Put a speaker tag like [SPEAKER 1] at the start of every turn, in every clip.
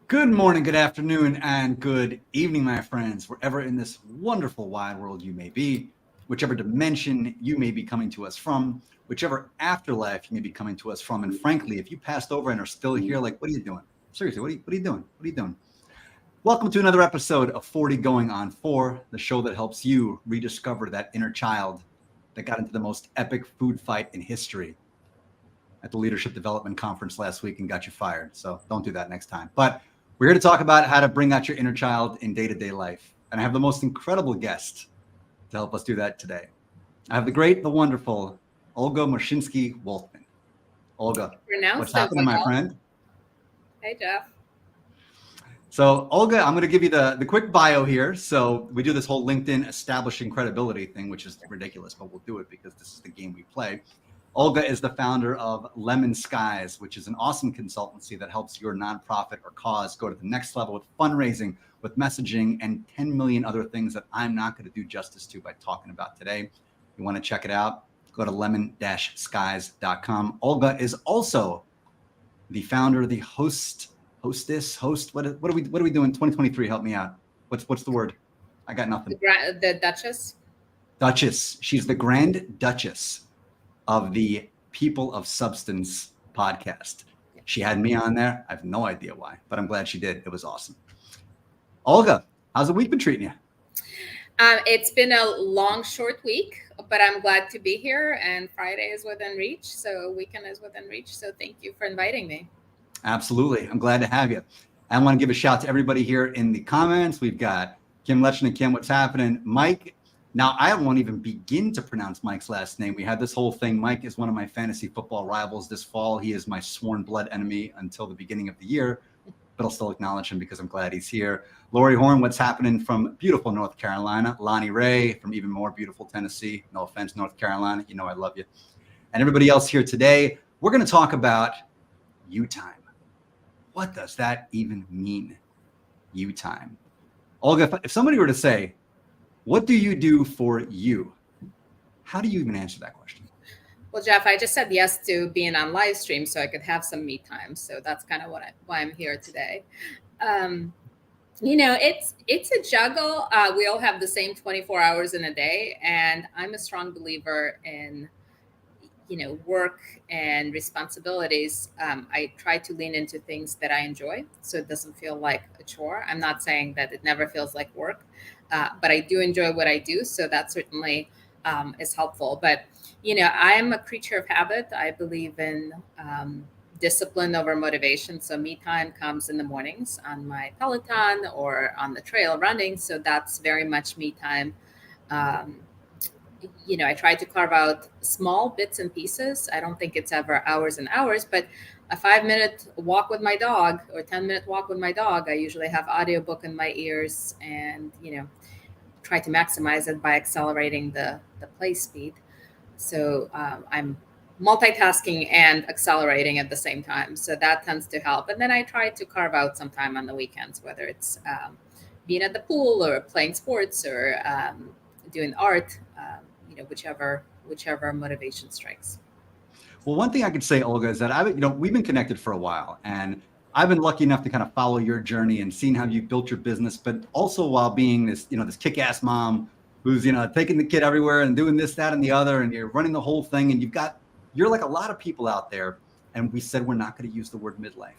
[SPEAKER 1] Good morning, good afternoon, and good evening, my friends, wherever in this wonderful wide world you may be, whichever dimension you may be coming to us from, whichever afterlife you may be coming to us from. And frankly, if you passed over and are still here, like, what are you doing? Seriously, what are you doing? What are you doing? Welcome to another episode of 40 Going on 4, the show that helps you rediscover that inner child that got into the most epic food fight in history at the Leadership Development Conference last week and got you fired. So don't do that next time. But we're here to talk about how to bring out your inner child in day-to-day life. And I have the most incredible guest to help us do that today. I have the great, the wonderful Olga Moshinsky-Woltman. Olga, what's
[SPEAKER 2] Pronounced it
[SPEAKER 1] happening, my
[SPEAKER 2] well.
[SPEAKER 1] friend?
[SPEAKER 2] Hey, Jeff.
[SPEAKER 1] So, Olga, I'm going to give you the quick bio here. So we do this whole LinkedIn establishing credibility thing, which is ridiculous, but we'll do it because this is the game we play. Olga is the founder of Lemon Skies, which is an awesome consultancy that helps your nonprofit or cause go to the next level with fundraising, with messaging, and 10 million other things that I'm not going to do justice to by talking about today. You want to check it out? Go to lemon-skies.com. Olga is also the founder, the host. What are we doing? 2023. Help me out. What's the word? I got nothing.
[SPEAKER 2] The Duchess.
[SPEAKER 1] Duchess. She's the Grand Duchess of the People of Substance podcast. She had me on there. I have no idea why, but I'm glad she did. It was awesome. Olga, how's the week been treating you?
[SPEAKER 2] It's been a long, short week, but I'm glad to be here. And Friday is within reach, so weekend is within reach. So thank you for inviting me.
[SPEAKER 1] Absolutely. I'm glad to have you. I want to give a shout to everybody here in the comments. We've got Kim Lechner. Kim, what's happening? Mike. Now, I won't even begin to pronounce Mike's last name. We had this whole thing. Mike is one of my fantasy football rivals this fall. He is my sworn blood enemy until the beginning of the year, but I'll still acknowledge him because I'm glad he's here. Lori Horn, what's happening from beautiful North Carolina? Lonnie Ray from even more beautiful Tennessee. No offense, North Carolina. You know I love you. And everybody else here today, we're going to talk about you time. What does that even mean? You time. Olga, if somebody were to say, what do you do for you? How do you even answer that question?
[SPEAKER 2] Well, Jeff, I just said yes to being on live stream so I could have some me time. So that's kind of why I'm here today. It's a juggle. We all have the same 24 hours in a day. And I'm a strong believer in work and responsibilities. I try to lean into things that I enjoy so it doesn't feel like a chore. I'm not saying that it never feels like work, but I do enjoy what I do. So that certainly is helpful. But, I am a creature of habit. I believe in discipline over motivation. So me time comes in the mornings on my Peloton or on the trail running. So that's very much me time. I try to carve out small bits and pieces. I don't think it's ever hours and hours, but a 5-minute walk with my dog or 10-minute walk with my dog, I usually have audiobook in my ears and, try to maximize it by accelerating the play speed. So I'm multitasking and accelerating at the same time. So that tends to help. And then I try to carve out some time on the weekends, whether it's being at the pool or playing sports or doing art, whichever motivation strikes.
[SPEAKER 1] Well, one thing I could say, Olga, is that we've been connected for a while, and I've been lucky enough to kind of follow your journey and seeing how you've built your business, but also while being this kick-ass mom who's, taking the kid everywhere and doing this, that, and the other, and you're running the whole thing, and you're like a lot of people out there, and we said we're not going to use the word midlife.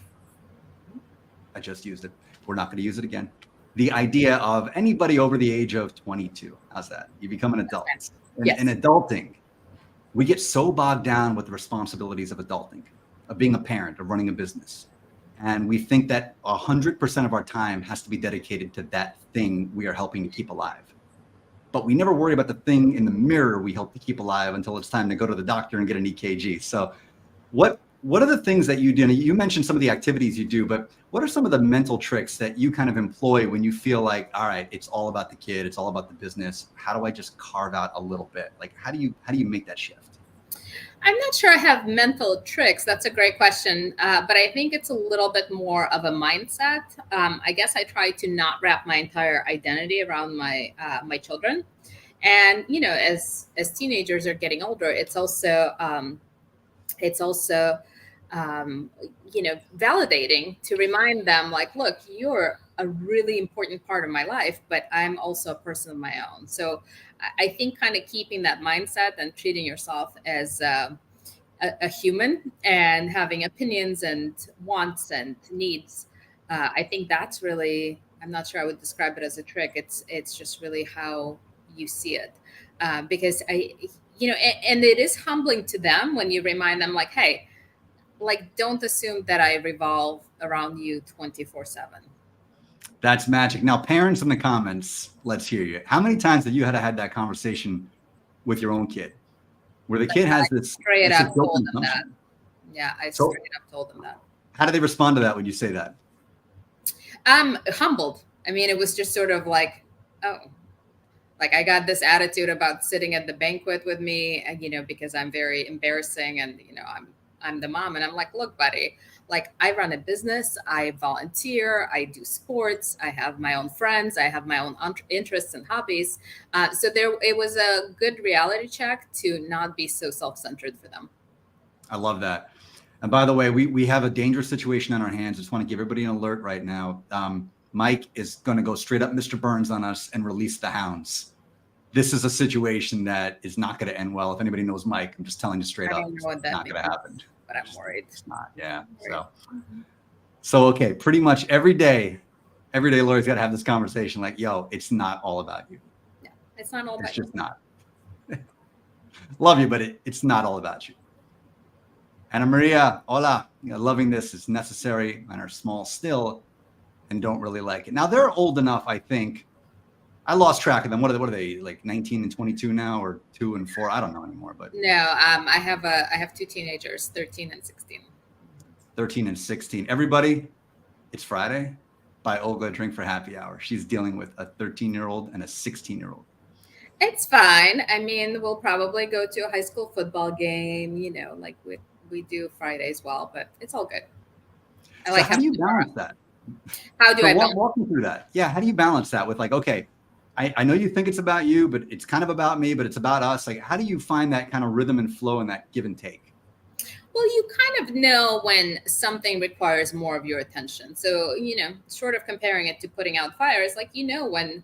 [SPEAKER 1] I just used it. We're not going to use it again. The idea of anybody over the age of 22. How's that? You become an adult.
[SPEAKER 2] Yes.
[SPEAKER 1] In adulting, we get so bogged down with the responsibilities of adulting, of being a parent, of running a business. And we think that 100% of our time has to be dedicated to that thing we are helping to keep alive. But we never worry about the thing in the mirror we help to keep alive until it's time to go to the doctor and get an EKG. So what are the things that you do? You mentioned some of the activities you do, but what are some of the mental tricks that you kind of employ when you feel like, all right, it's all about the kid, it's all about the business. How do I just carve out a little bit? Like, how do you make that shift?
[SPEAKER 2] I'm not sure I have mental tricks. That's a great question. But I think it's a little bit more of a mindset. I guess I try to not wrap my entire identity around my children. And, as teenagers are getting older, it's also um, validating, to remind them like, look, you're a really important part of my life, but I'm also a person of my own. So I think kind of keeping that mindset and treating yourself as a human and having opinions and wants and needs. I think that's really, I'm not sure I would describe it as a trick. It's just really how you see it. Because and it is humbling to them when you remind them like, hey, like, don't assume that I revolve around you 24/7.
[SPEAKER 1] That's magic. Now, parents in the comments, let's hear you. How many times have you had to have that conversation with your own kid, where the kid has this
[SPEAKER 2] Straight up
[SPEAKER 1] guilt
[SPEAKER 2] told them that.
[SPEAKER 1] assumption?
[SPEAKER 2] Yeah, I
[SPEAKER 1] So-
[SPEAKER 2] straight up told them that.
[SPEAKER 1] How do they respond to that when you say that?
[SPEAKER 2] Humbled. I mean, it was just sort of like, oh, like I got this attitude about sitting at the banquet with me, because I'm very embarrassing, and I'm the mom, and I'm like, look, buddy, like I run a business, I volunteer, I do sports, I have my own friends, I have my own interests and hobbies. So it was a good reality check to not be so self-centered for them.
[SPEAKER 1] I love that. And by the way, we have a dangerous situation on our hands. Just want to give everybody an alert right now. Mike is going to go straight up Mr. Burns on us and release the hounds. This is a situation that is not going to end well. If anybody knows Mike, I'm just telling you straight up, it's not going to happen.
[SPEAKER 2] But I'm worried.
[SPEAKER 1] It's not, yeah. So okay, pretty much every day, Laura's got to have this conversation like, yo, it's not all about you.
[SPEAKER 2] No, it's not all about
[SPEAKER 1] you. It's just not. Love you, but it's not all about you. Ana Maria, hola. Loving this is necessary and are small still and don't really like it. Now they're old enough, I think. I lost track of them. What are they, like 19 and 22 now, or 2 and 4? I don't know anymore. But
[SPEAKER 2] no, I have 2 teenagers, 13 and 16.
[SPEAKER 1] 13 and 16. Everybody, it's Friday. Buy Olga a drink for happy hour. She's dealing with a 13-year-old and a 16-year-old.
[SPEAKER 2] It's fine. I mean, we'll probably go to a high school football game, like we do Friday as well, but it's all good.
[SPEAKER 1] How do you balance that?
[SPEAKER 2] How do I
[SPEAKER 1] walk me through that? Yeah, how do you balance that with like, okay, I know you think it's about you, but it's kind of about me, but it's about us. Like, how do you find that kind of rhythm and flow and that give and take?
[SPEAKER 2] Well, you kind of know when something requires more of your attention. So, sort of comparing it to putting out fires, like, when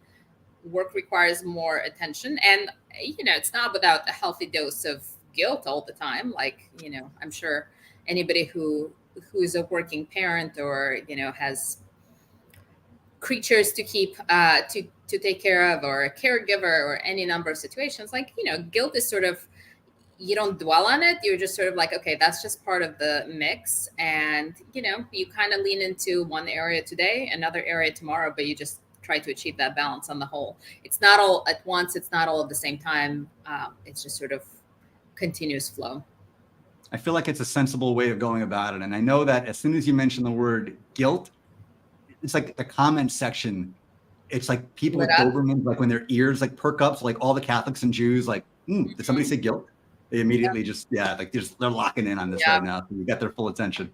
[SPEAKER 2] work requires more attention. And, it's not without a healthy dose of guilt all the time. Like, I'm sure anybody who's a working parent or, has creatures to keep to take care of, or a caregiver, or any number of situations, like guilt is sort of, you don't dwell on it, you're just sort of like, okay, that's just part of the mix, and you kind of lean into one area today, another area tomorrow, but you just try to achieve that balance on the whole. It's not all at once, it's not all at the same time. It's just sort of continuous flow.
[SPEAKER 1] I feel like it's a sensible way of going about it. And I know that as soon as you mention the word guilt, it's like the comment section. It's like people with Dobermans, like when their ears like perk up. So like all the Catholics and Jews, like, did somebody say guilt? They immediately they're locking in on this right now. So you got their full attention.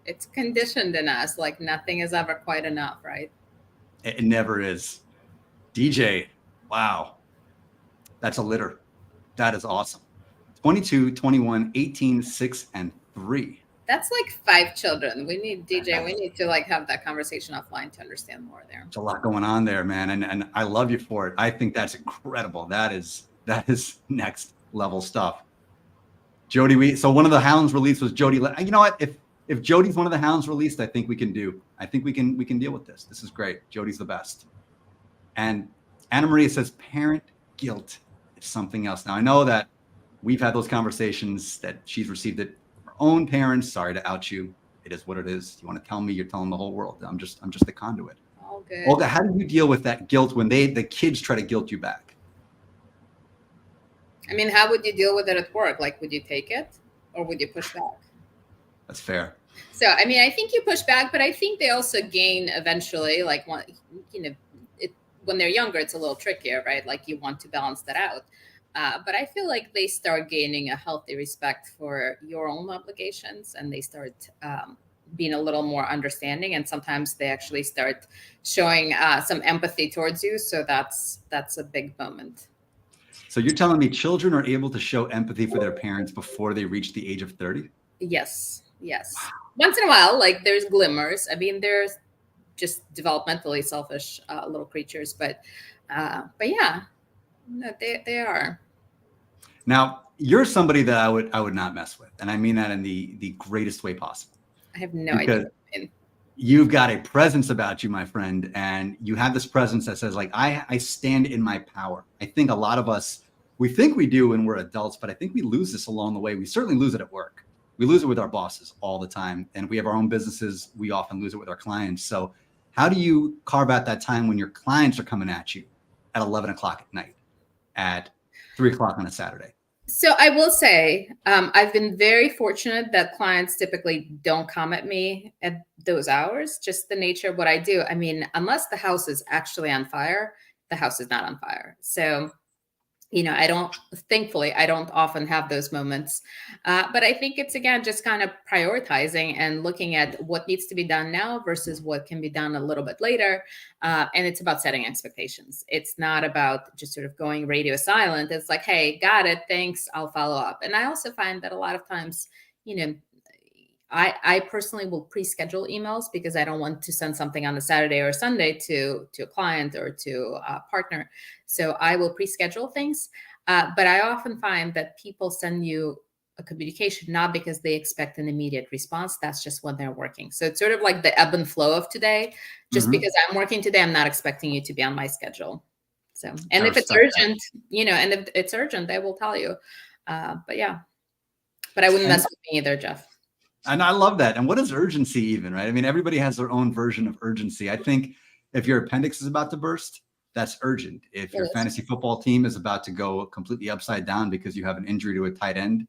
[SPEAKER 2] It's conditioned in us. Like nothing is ever quite enough, right?
[SPEAKER 1] It never is. DJ, wow. That's a litter. That is awesome. 22, 21, 18, 6, and 3.
[SPEAKER 2] That's like 5 children. We need DJ. We need to like have that conversation offline to understand more there.
[SPEAKER 1] There's a lot going on there, man. And I love you for it. I think that's incredible. That is next level stuff. Jody, so one of the hounds released was Jody. You know what? If Jody's one of the hounds released, I think we can deal with this. This is great. Jody's the best. And Ana Maria says parent guilt is something else. Now I know that we've had those conversations that she's received it from her own parents. Sorry to out you. It is what it is. You want to tell me, you're telling the whole world. I'm just the conduit.
[SPEAKER 2] All good.
[SPEAKER 1] Olga, how do you deal with that guilt when the kids try to guilt you back?
[SPEAKER 2] I mean, how would you deal with it at work? Like, would you take it or would you push back?
[SPEAKER 1] That's fair.
[SPEAKER 2] So, I mean, I think you push back, but I think they also gain eventually, like, when they're younger, it's a little trickier, right? Like you want to balance that out. But I feel like they start gaining a healthy respect for your own obligations, and they start being a little more understanding. And sometimes they actually start showing some empathy towards you. So that's a big moment.
[SPEAKER 1] So you're telling me children are able to show empathy for their parents before they reach the age of 30?
[SPEAKER 2] Yes. Yes. Once in a while, like there's glimmers. I mean, there's just developmentally selfish little creatures, but yeah, no, they are.
[SPEAKER 1] Now, you're somebody that I would not mess with, and I mean that in the greatest way possible,
[SPEAKER 2] I have no idea
[SPEAKER 1] because
[SPEAKER 2] what I mean.
[SPEAKER 1] you've got a presence about you, my friend, and you have this presence that says, like, I stand in my power. I think a lot of us, we think we do when we're adults, but I think we lose this along the way. We certainly lose it at work. We lose it with our bosses all the time. And if we have our own businesses, we often lose it with our clients. So how do you carve out that time when your clients are coming at you at 11 o'clock at night, at 3 o'clock on a Saturday?
[SPEAKER 2] So I will say, I've been very fortunate that clients typically don't come at me at those hours, just the nature of what I do. I mean, unless the house is actually on fire, the house is not on fire. So, thankfully, I don't often have those moments. But I think it's, again, just kind of prioritizing and looking at what needs to be done now versus what can be done a little bit later. And it's about setting expectations. It's not about just sort of going radio silent. It's like, hey, got it. Thanks. I'll follow up. And I also find that a lot of times, you know, I personally will pre-schedule emails because I don't want to send something on a Saturday or a Sunday to a client or to a partner. So I will pre-schedule things. But I often find that people send you a communication not because they expect an immediate response. That's just when they're working. So it's sort of like the ebb and flow of today. Just because I'm working today, I'm not expecting you to be on my schedule. So, and
[SPEAKER 1] I
[SPEAKER 2] if it's
[SPEAKER 1] respect that.
[SPEAKER 2] urgent, and if it's urgent, I will tell you. But yeah, but I wouldn't
[SPEAKER 1] And
[SPEAKER 2] mess with me either, Jeff.
[SPEAKER 1] And I love that. And what is urgency even, right? I mean, everybody has their own version of urgency. I think if your appendix is about to burst, that's urgent. If your fantasy football team is about to go completely upside down because you have an injury to a tight end,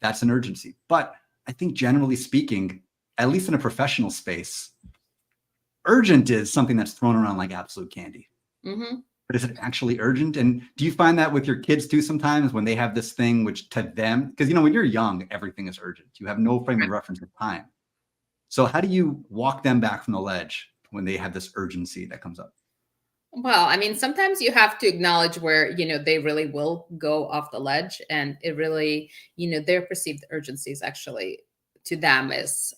[SPEAKER 1] that's an urgency. But I think generally speaking, at least in a professional space, urgent is something that's thrown around like absolute candy.
[SPEAKER 2] Mm-hmm.
[SPEAKER 1] But is it actually urgent? And do you find that with your kids too sometimes when they have this thing which to them, because when you're young, everything is urgent. You have no frame of reference of time. So how do you walk them back from the ledge when they have this urgency that comes up?
[SPEAKER 2] Well, I mean, sometimes you have to acknowledge where, they really will go off the ledge, and it really, their perceived urgency is actually to them is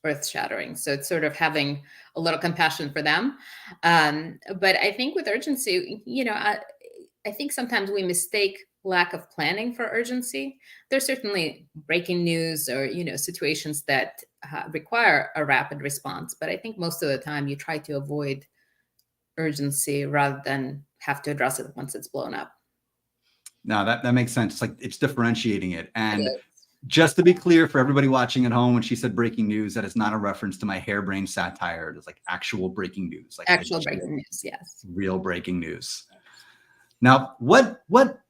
[SPEAKER 2] earth shattering. So it's sort of having a little compassion for them. But I think with urgency, I think sometimes we mistake lack of planning for urgency. There's certainly breaking news or, situations that require a rapid response. But I think most of the time you try to avoid urgency rather than have to address it once it's blown up.
[SPEAKER 1] No, that makes sense. It's like it's differentiating it. And just to be clear for everybody watching at home, when she said breaking news, that is not a reference to my harebrained satire. It is like actual breaking news, like
[SPEAKER 2] Actual breaking news, yes.
[SPEAKER 1] Real breaking news. Now, what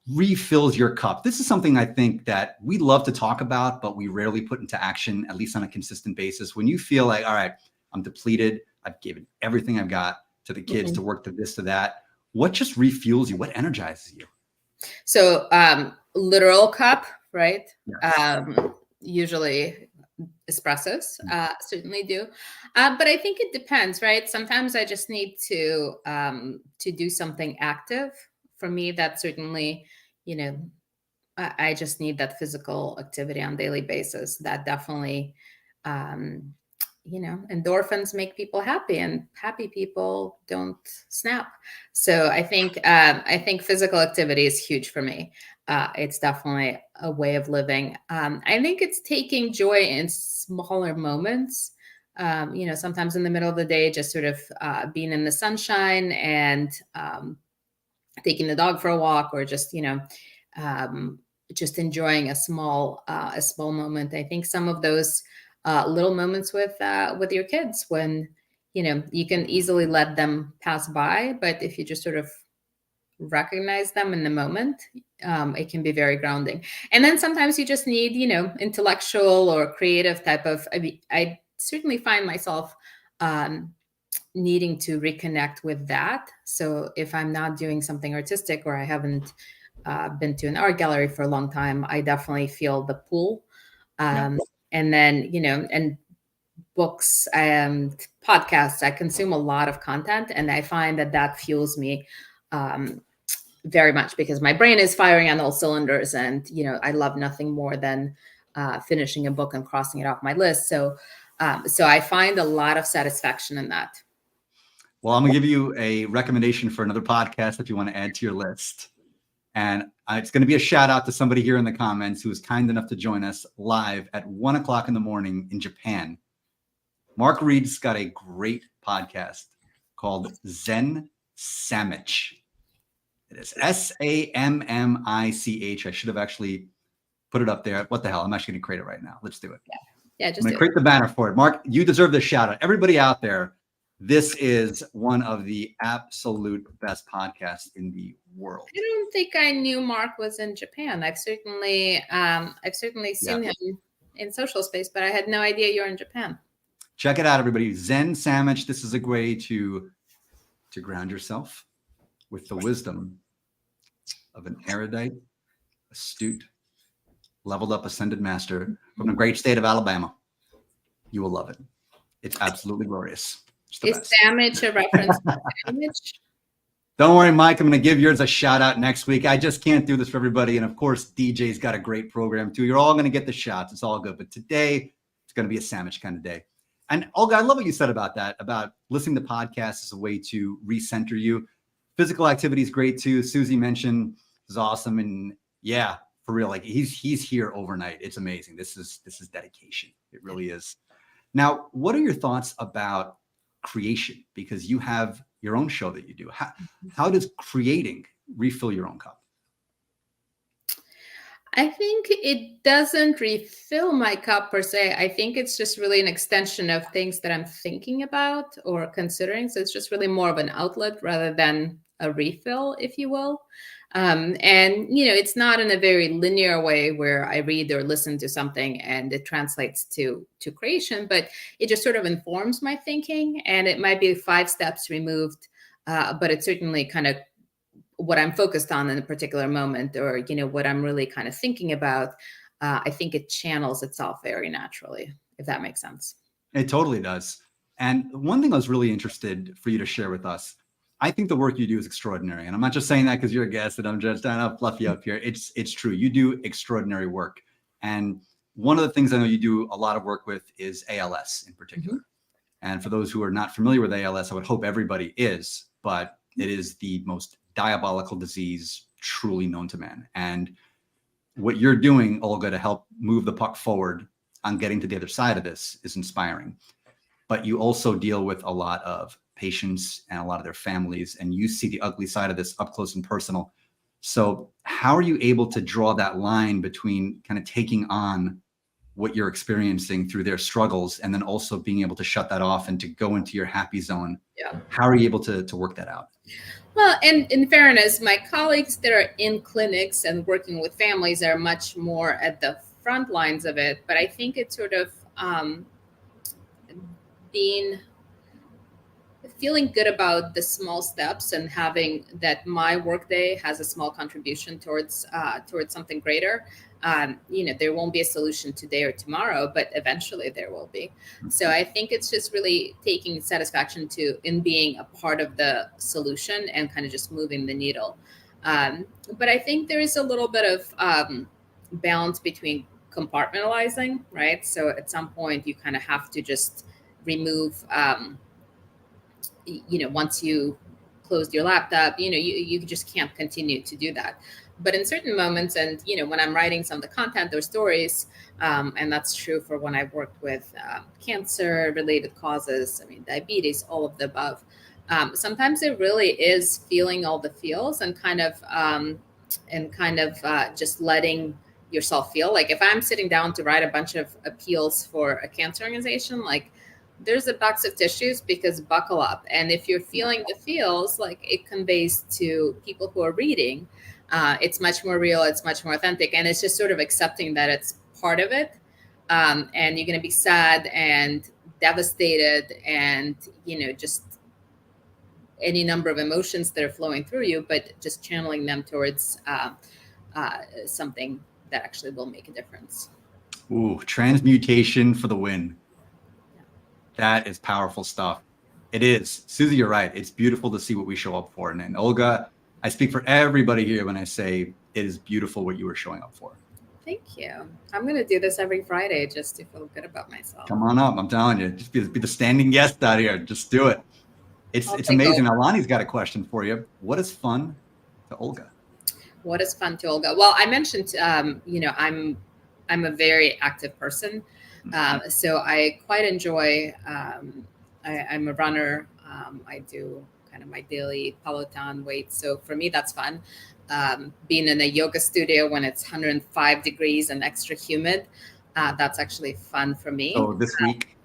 [SPEAKER 1] refills your cup? This is something I think that we love to talk about, but we rarely put into action, at least on a consistent basis. When you feel like, all right, I'm depleted, I've given everything I've got to the kids, to work, to this, to that, what just refuels you? What energizes you?
[SPEAKER 2] So literal cup, right?
[SPEAKER 1] Yes.
[SPEAKER 2] Usually espressos, certainly do. But I think it depends, right? Sometimes I just need to do something active. For me, that's certainly, I just need that physical activity on a daily basis. That definitely, endorphins make people happy, and happy people don't snap. So I think physical activity is huge for me. It's definitely a way of living. I think it's taking joy in smaller moments. Sometimes in the middle of the day, just sort of being in the sunshine and taking the dog for a walk, or just just enjoying a small moment. I think some of those little moments with your kids, when you can easily let them pass by, but if you just sort of recognize them in the moment, it can be very grounding. And then sometimes you just need intellectual or creative type of, I certainly find myself needing to reconnect with that. So if I'm not doing something artistic, or I haven't been to an art gallery for a long time, I definitely feel the pull. And then, and books and podcasts, I consume a lot of content, and I find that fuels me very much, because my brain is firing on all cylinders, and I love nothing more than finishing a book and crossing it off my list. So I find a lot of satisfaction in that.
[SPEAKER 1] Well, I'm going to give you a recommendation for another podcast if you want to add to your list. And it's going to be a shout out to somebody here in the comments who was kind enough to join us live at 1 o'clock in the morning in Japan. Mark Reed's got a great podcast called Zen Sandwich. It is SAMMICH. I should have actually put it up there. What the hell? I'm actually going to create it right now. Let's do it.
[SPEAKER 2] Yeah, just
[SPEAKER 1] I'm going to create the banner for it. Mark, you deserve this shout out. Everybody out there, this is one of the absolute best podcasts in the world.
[SPEAKER 2] I don't think I knew Mark was in Japan. I've certainly seen him in social space, but I had no idea you're in Japan.
[SPEAKER 1] Check it out, everybody. Zen Sandwich. This is a way to ground yourself with the wisdom of an erudite, astute, leveled up, ascended master from the great state of Alabama. You will love it. It's absolutely glorious.
[SPEAKER 2] Is sandwich a reference to sandwich?
[SPEAKER 1] Don't worry, Mike. I'm going to give yours a shout out next week. I just can't do this for everybody. And of course, DJ's got a great program too. You're all going to get the shots. It's all good. But today, it's going to be a sandwich kind of day. And Olga, I love what you said about that, about listening to podcasts as a way to recenter you. Physical activity is great too. Susie mentioned is awesome. And yeah, for real, like he's here overnight. It's amazing. This is dedication. It really is. Now, what are your thoughts about creation? Because you have your own show that you do. How does creating refill your own cup?
[SPEAKER 2] I think it doesn't refill my cup per se. I think it's just really an extension of things that I'm thinking about or considering. So it's just really more of an outlet rather than a refill, if you will. And, it's not in a very linear way where I read or listen to something and it translates to creation, but it just sort of informs my thinking, and it might be 5 steps removed, but it's certainly kind of what I'm focused on in a particular moment, or, what I'm really kind of thinking about. I think it channels itself very naturally, if that makes sense.
[SPEAKER 1] It totally does. And one thing I was really interested for you to share with us, I think the work you do is extraordinary. And I'm not just saying that because you're a guest and I'm just trying to fluff you up here. It's true. You do extraordinary work. And one of the things I know you do a lot of work with is ALS in particular. Mm-hmm. And for those who are not familiar with ALS, I would hope everybody is, but it is the most diabolical disease truly known to man. And what you're doing, Olga, to help move the puck forward on getting to the other side of this is inspiring. But you also deal with a lot of patients and a lot of their families, and you see the ugly side of this up close and personal. So how are you able to draw that line between kind of taking on what you're experiencing through their struggles and then also being able to shut that off and to go into your happy zone? Yeah. How are you able to work that out?
[SPEAKER 2] Well, and in fairness, my colleagues that are in clinics and working with families are much more at the front lines of it. But I think it's sort of feeling good about the small steps and having that my workday has a small contribution towards something greater. There won't be a solution today or tomorrow, but eventually there will be. So I think it's just really taking satisfaction in being a part of the solution and kind of just moving the needle. But I think there is a little bit of balance between compartmentalizing, right? So at some point you kind of have to just remove, once you closed your laptop, you just can't continue to do that. But in certain moments, and when I'm writing some of the content or stories, and that's true for when I've worked with cancer-related causes, diabetes, all of the above. Sometimes it really is feeling all the feels and kind of just letting yourself feel. Like if I'm sitting down to write a bunch of appeals for a cancer organization, like there's a box of tissues because buckle up. And if you're feeling the feels, like it conveys to people who are reading, it's much more real, it's much more authentic. And it's just sort of accepting that it's part of it. And you're going to be sad and devastated and, just any number of emotions that are flowing through you, but just channeling them towards something that actually will make a difference.
[SPEAKER 1] Ooh, transmutation for the win. That is powerful stuff. It is. Susie, you're right. It's beautiful to see what we show up for. And Olga, I speak for everybody here when I say it is beautiful what you are showing up for.
[SPEAKER 2] Thank you. I'm going to do this every Friday just to feel good about myself.
[SPEAKER 1] Come on up. I'm telling you, just be the standing guest out here. Just do it. It's amazing.
[SPEAKER 2] Over.
[SPEAKER 1] Alani's got a question for you. What is fun to Olga?
[SPEAKER 2] What is fun to Olga? Well, I mentioned, I'm a very active person, so I quite enjoy. I'm a runner. I do kind of my daily Peloton weights, so for me that's fun. Being in a yoga studio when it's 105 degrees and extra humid, that's actually fun for me.
[SPEAKER 1] Oh, this week?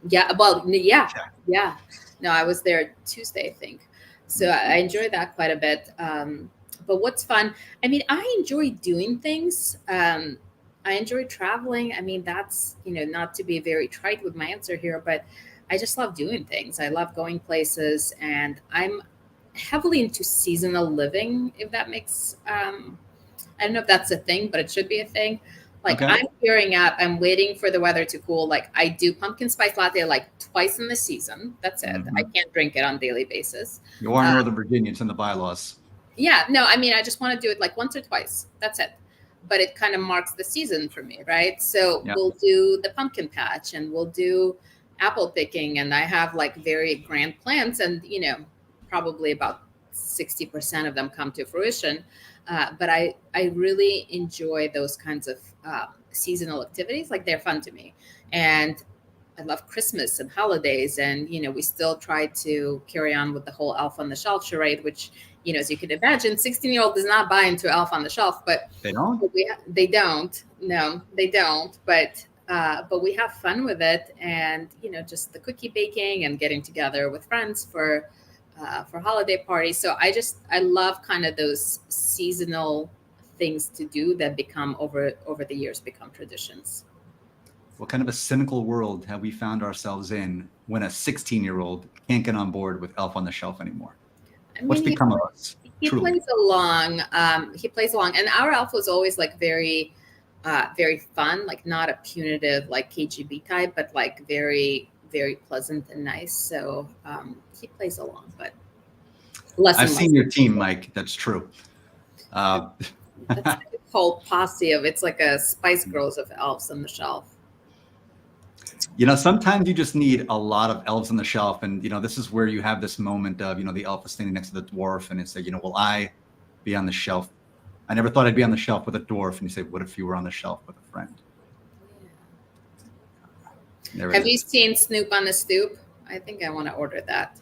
[SPEAKER 2] Yeah. Well, yeah. No, I was there Tuesday, I think. So I enjoy that quite a bit. But what's fun? I mean, I enjoy doing things. I enjoy traveling. I mean, that's, not to be very trite with my answer here, but I just love doing things. I love going places, and I'm heavily into seasonal living, if that makes, I don't know if that's a thing, but it should be a thing. Like, okay. I'm gearing up. I'm waiting for the weather to cool. Like, I do pumpkin spice latte like twice in the season. That's it. Mm-hmm. I can't drink it on a daily basis.
[SPEAKER 1] You are in Northern Virginia. It's in the bylaws.
[SPEAKER 2] Yeah. No, I mean, I just want to do it like once or twice. That's it. But it kind of marks the season for me, right? So we'll do the pumpkin patch, and we'll do apple picking. And I have like very grand plans, and, probably about 60% of them come to fruition. But I really enjoy those kinds of seasonal activities. Like, they're fun to me. And I love Christmas and holidays. And, we still try to carry on with the whole Elf on the Shelf charade, which, as you can imagine, 16-year-old does not buy into Elf on the Shelf. But
[SPEAKER 1] they don't?
[SPEAKER 2] They don't. No, they don't. But we have fun with it. And, just the cookie baking and getting together with friends for holiday parties. So I love kind of those seasonal things to do that become over the years become traditions.
[SPEAKER 1] What kind of a cynical world have we found ourselves in when a 16-year-old can't get on board with Elf on the Shelf anymore? What's become of us?
[SPEAKER 2] He plays along. And our Elf was always like very, very fun, like not a punitive like KGB type, but like very, very pleasant and nice. So he plays along, but less.
[SPEAKER 1] I've seen your team, Mike. That's true.
[SPEAKER 2] That's a whole posse of, it's like a Spice Girls of Elves on the Shelf.
[SPEAKER 1] Sometimes you just need a lot of elves on the shelf, and this is where you have this moment of the elf is standing next to the dwarf, and it's like, will I be on the shelf? I never thought I'd be on the shelf with a dwarf. And you say, what if you were on the shelf with a friend?
[SPEAKER 2] Have you seen Snoop on a Stoop? I think I want to order that.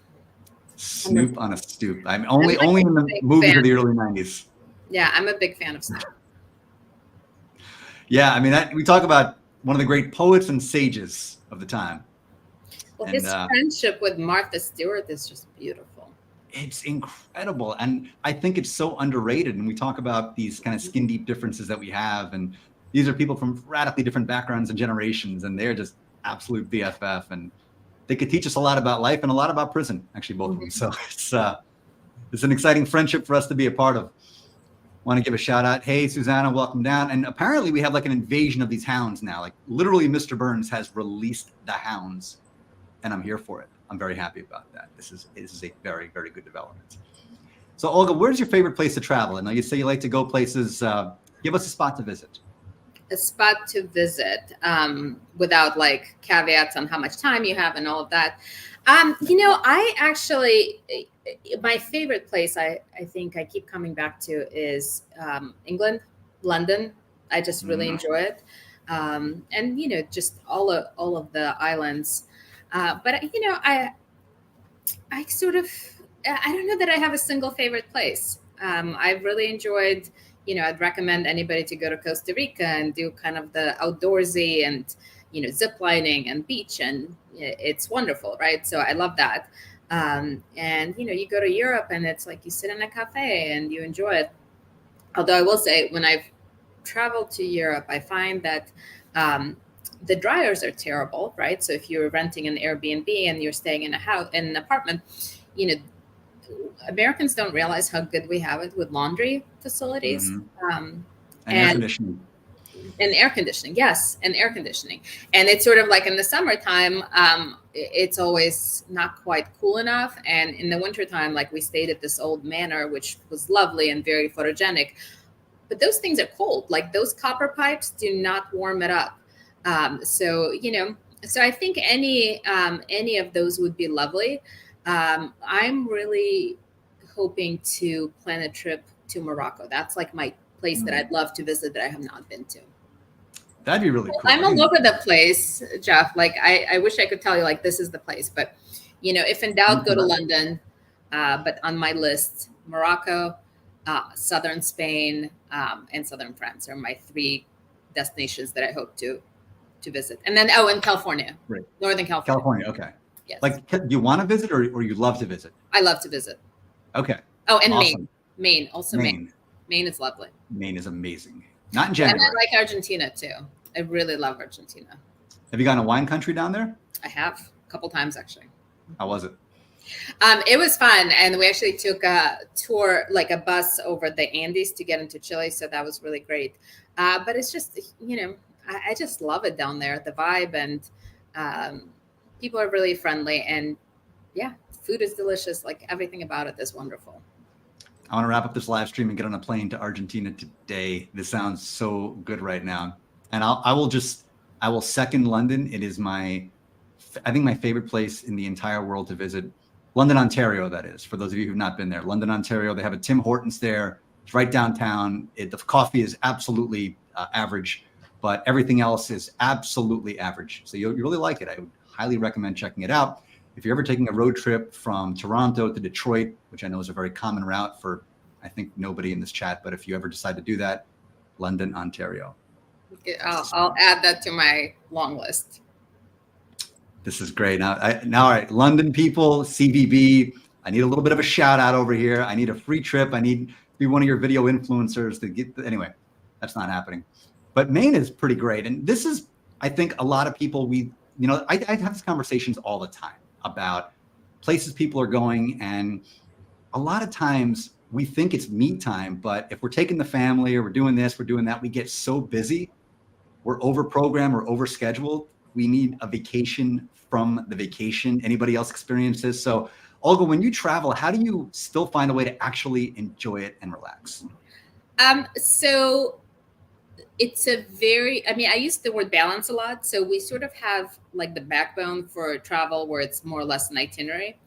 [SPEAKER 1] Snoop on a Stoop. I'm only in the movies of the early 90s.
[SPEAKER 2] Yeah, I'm a big fan of Snoop.
[SPEAKER 1] Yeah, I mean, we talk about one of the great poets and sages of the time.
[SPEAKER 2] Well, his friendship with Martha Stewart is just beautiful.
[SPEAKER 1] It's incredible. And I think it's so underrated. And we talk about these kind of skin deep differences that we have. And these are people from radically different backgrounds and generations. And they're just absolute BFF. And they could teach us a lot about life and a lot about prison, actually, both of them. So it's an exciting friendship for us to be a part of. Want to give a shout out. Hey, Susanna, welcome down. And apparently we have like an invasion of these hounds now. Like, literally, Mr. Burns has released the hounds, and I'm here for it. I'm very happy about that. This is a very, very good development. So, Olga, where's your favorite place to travel? And you say you like to go places. Give us a spot to visit.
[SPEAKER 2] A spot to visit, without like caveats on how much time you have and all of that. I actually, my favorite place I think I keep coming back to is England, London. I just really enjoy it. And, just all of the islands. But, I sort of, I don't know that I have a single favorite place. I've really enjoyed, I'd recommend anybody to go to Costa Rica and do kind of the outdoorsy and, zip lining and beach, and it's wonderful, right? So I love that. And, you go to Europe and it's like you sit in a cafe and you enjoy it. Although I will say, when I've traveled to Europe, I find that the dryers are terrible, right? So if you're renting an Airbnb and you're staying in an apartment, Americans don't realize how good we have it with laundry facilities.
[SPEAKER 1] And air conditioning.
[SPEAKER 2] And air conditioning, yes, and air conditioning. And it's sort of like in the summertime, it's always not quite cool enough. And in the wintertime, like we stayed at this old manor, which was lovely and very photogenic. but those things are cold. Like those copper pipes do not warm it up. So so I think any of those would be lovely. I'm really hoping to plan a trip to Morocco. That's like my place that I'd love to visit that I have not been to.
[SPEAKER 1] That'd be really cool.
[SPEAKER 2] I'm all over the place, Jeff. Like I wish I could tell you like this is the place, but if in doubt, go to London. But on my list, Morocco, southern Spain, and southern France are my 3 destinations that I hope to visit. And then and California,
[SPEAKER 1] right.
[SPEAKER 2] Northern California.
[SPEAKER 1] California, okay.
[SPEAKER 2] Yes.
[SPEAKER 1] Like, do you want to visit or you love to visit?
[SPEAKER 2] I love to visit.
[SPEAKER 1] Okay.
[SPEAKER 2] Oh, and
[SPEAKER 1] awesome.
[SPEAKER 2] Maine, also Maine. Maine is lovely.
[SPEAKER 1] Maine is amazing. Not in January.
[SPEAKER 2] And I like Argentina too. I really love Argentina.
[SPEAKER 1] Have you gone to wine country down there?
[SPEAKER 2] I have a couple times actually.
[SPEAKER 1] How was it?
[SPEAKER 2] It was fun, and we actually took a tour, like a bus over the Andes to get into Chile, so that was really great. But it's just, I just love it down there, the vibe, and people are really friendly, and yeah, food is delicious. Like everything about it is wonderful.
[SPEAKER 1] I want to wrap up this live stream and get on a plane to Argentina today. This sounds so good right now. And I will second London. It is I think my favorite place in the entire world to visit. London, Ontario, that is, for those of you who've not been there. London, Ontario, they have a Tim Hortons there. It's right downtown. The coffee is absolutely average, but everything else is absolutely average. So you really like it. I would highly recommend checking it out. If you're ever taking a road trip from Toronto to Detroit, which I know is a very common route for, I think, nobody in this chat, but if you ever decide to do that, London, Ontario.
[SPEAKER 2] I'll add that to my long list.
[SPEAKER 1] This is great. Now, all right, London people, CVB, I need a little bit of a shout out over here. I need a free trip. I need to be one of your video influencers to get, anyway, that's not happening. But Maine is pretty great. And this is, I think, a lot of people, I have these conversations all the time about places people are going. And a lot of times we think it's me time, but if we're taking the family or we're doing this, we're doing that, we get so busy, we're over-programmed or over-scheduled. We need a vacation from the vacation. Anybody else experience this? So Olga, when you travel, how do you still find a way to actually enjoy it and relax?
[SPEAKER 2] So it's I use the word balance a lot. So we sort of have like the backbone for travel where it's more or less an itinerary,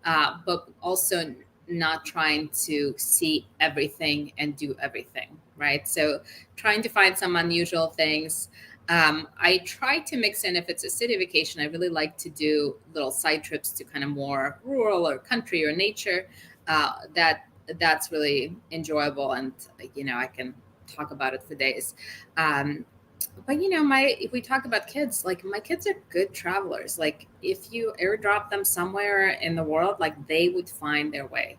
[SPEAKER 2] but also not trying to see everything and do everything, right? So trying to find some unusual things. I try to mix in, if it's a city vacation, I really like to do little side trips to kind of more rural or country or nature. That's really enjoyable. And, I can talk about it for days. But, if we talk about kids, like my kids are good travelers. Like if you airdrop them somewhere in the world, like they would find their way.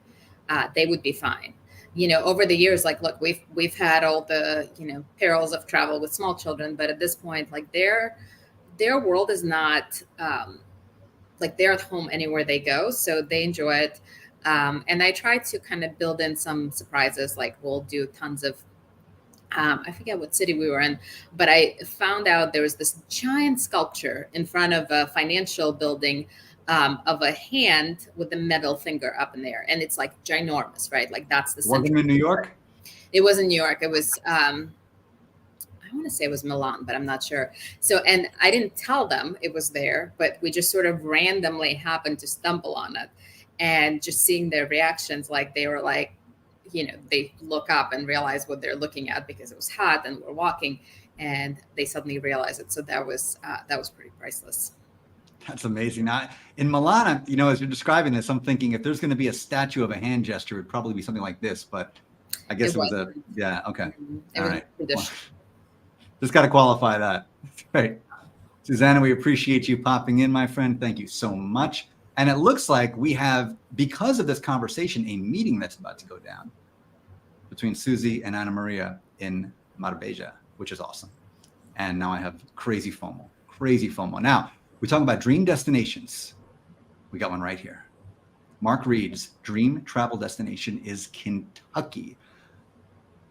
[SPEAKER 2] They would be fine. Over the years, like, look, we've had all the, perils of travel with small children, but at this point, like their world is not, like they're at home anywhere they go. So they enjoy it. And I try to kind of build in some surprises, like we'll do tons of, I forget what city we were in, but I found out there was this giant sculpture in front of a financial building of a hand with a middle finger up in there. And it's like ginormous, right? Like that's the
[SPEAKER 1] Wasn't in New York?
[SPEAKER 2] It was in New York. It was, I want to say it was Milan, but I'm not sure. So, and I didn't tell them it was there, but we just sort of randomly happened to stumble on it. And just seeing their reactions, like they were like, they look up and realize what they're looking at because it was hot and we're walking and they suddenly realize it. So that was pretty priceless.
[SPEAKER 1] That's amazing. Now, in Milan, as you're describing this, I'm thinking if there's going to be a statue of a hand gesture, it would probably be something like this. But I guess it was okay. All right. Just got to qualify that. Great. Susanna, we appreciate you popping in, my friend. Thank you so much. And it looks like we have, because of this conversation, a meeting that's about to go down between Susie and Anna Maria in Marbella, which is awesome. And now I have crazy FOMO. Now, we're talking about dream destinations. We got one right here. Mark Reed's dream travel destination is Kentucky.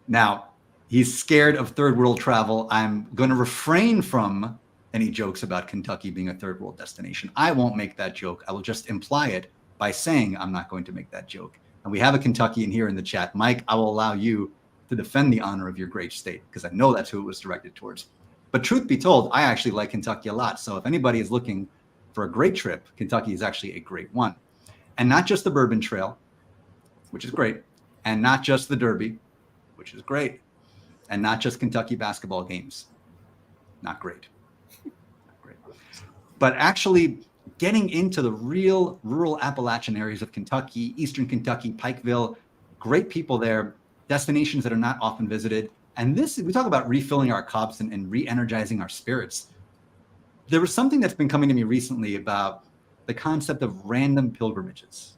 [SPEAKER 1] Now, he's scared of third world travel. I'm going to refrain from any jokes about Kentucky being a third world destination. I won't make that joke. I will just imply it by saying I'm not going to make that joke. And we have a Kentuckian here in the chat. Mike, I will allow you to defend the honor of your great state, because I know that's who it was directed towards. But truth be told, I actually like Kentucky a lot. So if anybody is looking for a great trip, Kentucky is actually a great one. And not just the Bourbon Trail, which is great, and not just the Derby, which is great, and not just Kentucky basketball games, not great. Not great. But actually getting into the real rural Appalachian areas of Kentucky, Eastern Kentucky, Pikeville, great people there, destinations that are not often visited. And this, we talk about refilling our cups and re-energizing our spirits. There was something that's been coming to me recently about the concept of random pilgrimages,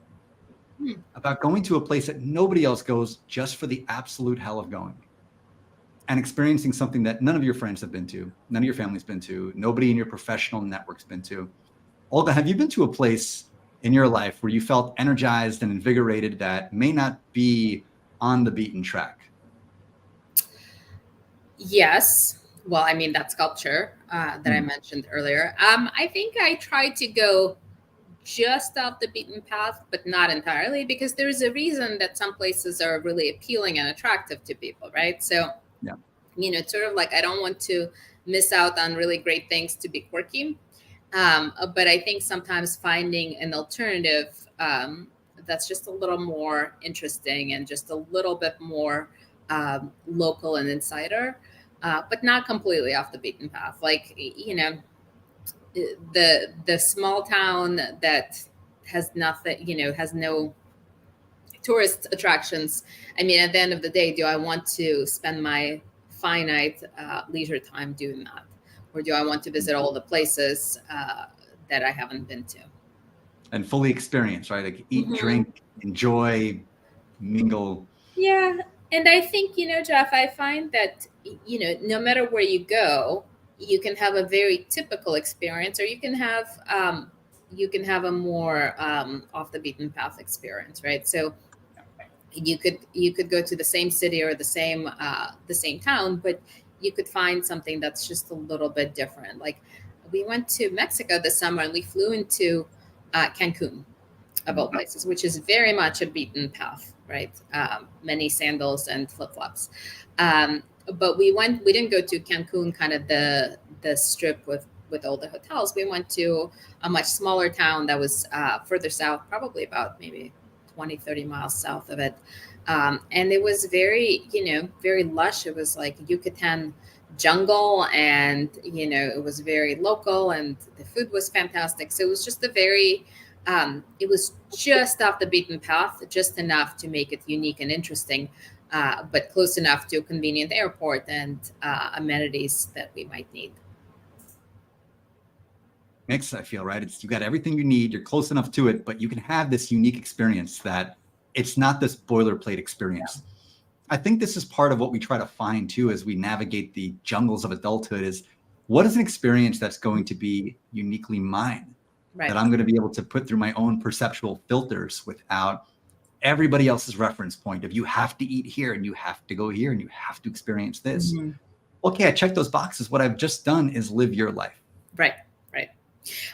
[SPEAKER 1] about going to a place that nobody else goes just for the absolute hell of going and experiencing something that none of your friends have been to, none of your family's been to, nobody in your professional network's been to. Olga, have you been to a place in your life where you felt energized and invigorated that may not be on the beaten track?
[SPEAKER 2] Yes. Well, I mean, that sculpture that I mentioned earlier. I think I tried to go just off the beaten path, but not entirely, because there's a reason that some places are really appealing and attractive to people, right? So, it's sort of like I don't want to miss out on really great things to be quirky. But I think sometimes finding an alternative that's just a little more interesting and just a little bit more local and insider, but not completely off the beaten path. Like, the small town that has nothing, has no tourist attractions. I mean, at the end of the day, do I want to spend my finite leisure time doing that? Or do I want to visit all the places that I haven't been to?
[SPEAKER 1] And fully experience, right? Like eat, drink, enjoy, mingle.
[SPEAKER 2] Yeah. And I think, Jeff, I find that, no matter where you go, you can have a very typical experience, or you can have a more off the beaten path experience, right? So you could go to the same city or the same town, but you could find something that's just a little bit different. Like we went to Mexico this summer and we flew into Cancun, of all places, which is very much a beaten path, right? Many sandals and flip-flops. But we didn't go to Cancun, kind of the strip with all the hotels. We went to a much smaller town that was further south, probably about maybe 20, 30 miles south of it. And it was very, very lush. It was like Yucatan jungle, and, it was very local, and the food was fantastic. So it was just it was just off the beaten path, just enough to make it unique and interesting, but close enough to a convenient airport and amenities that we might need.
[SPEAKER 1] Mix, I feel, right? You got everything you need. You're close enough to it, but you can have this unique experience that it's not this boilerplate experience. Yeah. I think this is part of what we try to find too, as we navigate the jungles of adulthood, is what is an experience that's going to be uniquely mine, right, that I'm going to be able to put through my own perceptual filters without everybody else's reference point of you have to eat here and you have to go here and you have to experience this. Okay, I checked those boxes. What I've just done is live your life.
[SPEAKER 2] Right.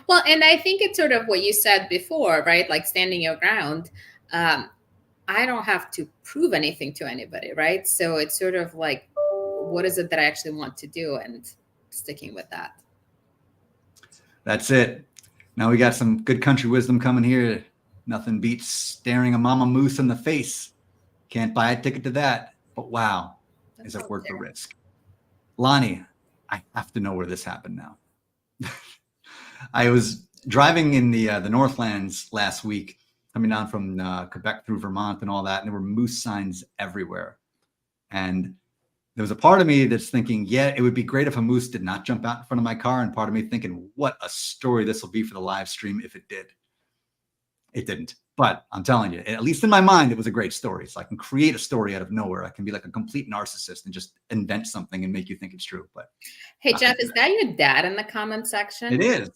[SPEAKER 2] Well, and I think it's sort of what you said before, right? Like standing your ground. I don't have to prove anything to anybody, right? So it's sort of like, what is it that I actually want to do, and sticking with that.
[SPEAKER 1] That's it. Now we got some good country wisdom coming here. Nothing beats staring a mama moose in the face. Can't buy a ticket to that, but wow, is it worth the risk? Lonnie, I have to know where this happened now. I was driving in the Northlands last week, coming down from Quebec through Vermont and all that, and there were moose signs everywhere. And there was a part of me that's thinking, yeah, it would be great if a moose did not jump out in front of my car, and part of me thinking, what a story this will be for the live stream if it did. It didn't. But I'm telling you, at least in my mind, it was a great story. So I can create a story out of nowhere. I can be like a complete narcissist and just invent something and make you think it's true. But
[SPEAKER 2] hey, Jeff, is that your dad in the comment section?
[SPEAKER 1] It is.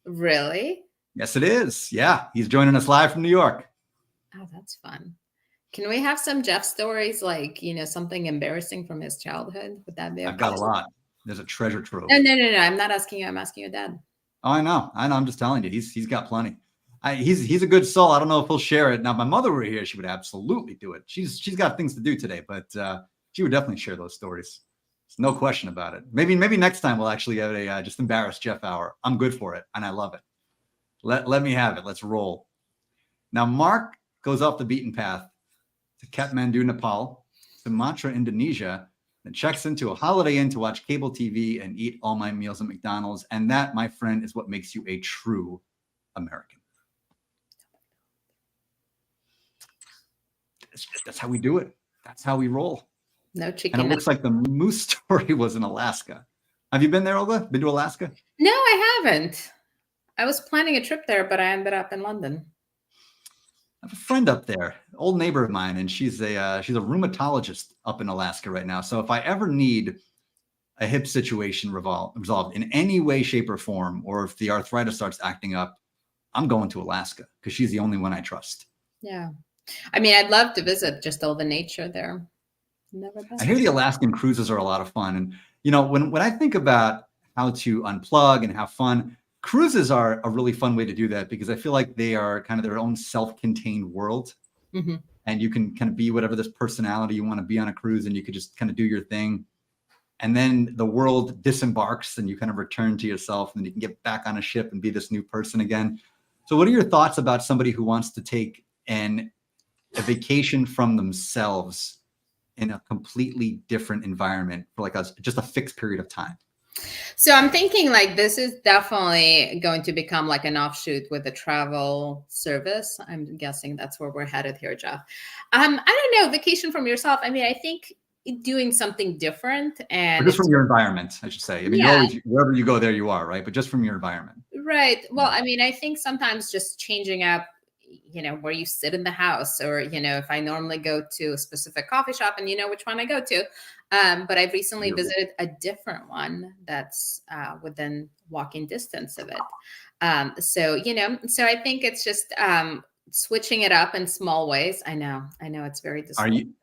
[SPEAKER 2] Really?
[SPEAKER 1] Yes, it is. Yeah. He's joining us live from New York.
[SPEAKER 2] Oh, that's fun. Can we have some Jeff stories, like, something embarrassing from his childhood? Would that be okay?
[SPEAKER 1] I've got a lot. There's a treasure trove.
[SPEAKER 2] No. I'm not asking you. I'm asking your dad.
[SPEAKER 1] Oh, I know. I'm just telling you. He's got plenty. He's a good soul. I don't know if he'll share it. Now, if my mother were here, she would absolutely do it. She's got things to do today, but She would definitely share those stories. There's no question about it. Maybe next time we'll actually have a just embarrass Jeff hour. I'm good for it, and I love it. Let me have it. Let's roll. Now, Mark goes off the beaten path to Kathmandu, Nepal, Sumatra, Indonesia, then checks into a Holiday Inn to watch cable TV and eat all my meals at McDonald's. And that, my friend, is what makes you a true American. That's how we do it. That's how we roll.
[SPEAKER 2] No chicken.
[SPEAKER 1] And it looks like the moose story was in Alaska. Have you been there, Olga? Been to Alaska?
[SPEAKER 2] No, I haven't. I was planning a trip there, but I ended up in London.
[SPEAKER 1] I have a friend up there, old neighbor of mine, and she's a rheumatologist up in Alaska right now. So if I ever need a hip situation resolved in any way, shape, or form, or if the arthritis starts acting up, I'm going to Alaska because she's the only one I trust.
[SPEAKER 2] Yeah. I mean, I'd love to visit just all the nature there. Never been.
[SPEAKER 1] I hear the Alaskan cruises are a lot of fun. And, you know, when I think about how to unplug and have fun, cruises are a really fun way to do that because I feel like they are kind of their own self-contained world.
[SPEAKER 2] Mm-hmm.
[SPEAKER 1] And you can kind of be whatever this personality you want to be on a cruise, and you could just kind of do your thing. And then the world disembarks and you kind of return to yourself, and you can get back on a ship and be this new person again. So what are your thoughts about somebody who wants to take a vacation from themselves in a completely different environment for like just a fixed period of time?
[SPEAKER 2] So I'm thinking like this is definitely going to become like an offshoot with the travel service. I'm guessing that's where we're headed here, Jeff. I don't know, vacation from yourself. I mean, I think doing something different and
[SPEAKER 1] or just from your environment, I should say. I mean,
[SPEAKER 2] yeah.
[SPEAKER 1] Wherever you go, there you are, right? But just from your environment.
[SPEAKER 2] Right. Well, I mean, I think sometimes just changing up, you know, where you sit in the house, or, you know, if I normally go to a specific coffee shop and you know which one I go to. But I've recently visited a different one that's within walking distance of it. So, you know, so I think it's just switching it up in small ways. I know it's very disappointing.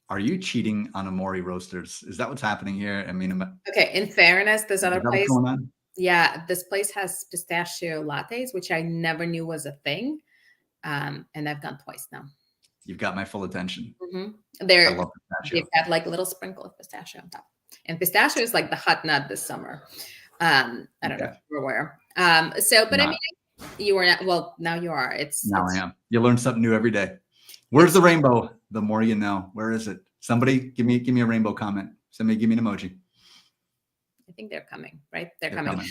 [SPEAKER 1] Are you cheating on Amori Roasters? Is that what's happening here? I mean,
[SPEAKER 2] okay. In fairness, this other place,
[SPEAKER 1] what's going on?
[SPEAKER 2] Yeah, this place has pistachio lattes, which I never knew was a thing. And I've gone twice now.
[SPEAKER 1] You've got my full attention.
[SPEAKER 2] Mm-hmm.
[SPEAKER 1] I love pistachio.
[SPEAKER 2] They've got like a little sprinkle of pistachio on top. And pistachio is like the hot nut this summer. I don't know if you were aware. But I mean, you were not, well, now you are. I
[SPEAKER 1] am. You learn something new every day. Where's the rainbow? The more you know. Where is it? Somebody give me a rainbow comment. Somebody give me an emoji.
[SPEAKER 2] I think they're coming, right? They're coming.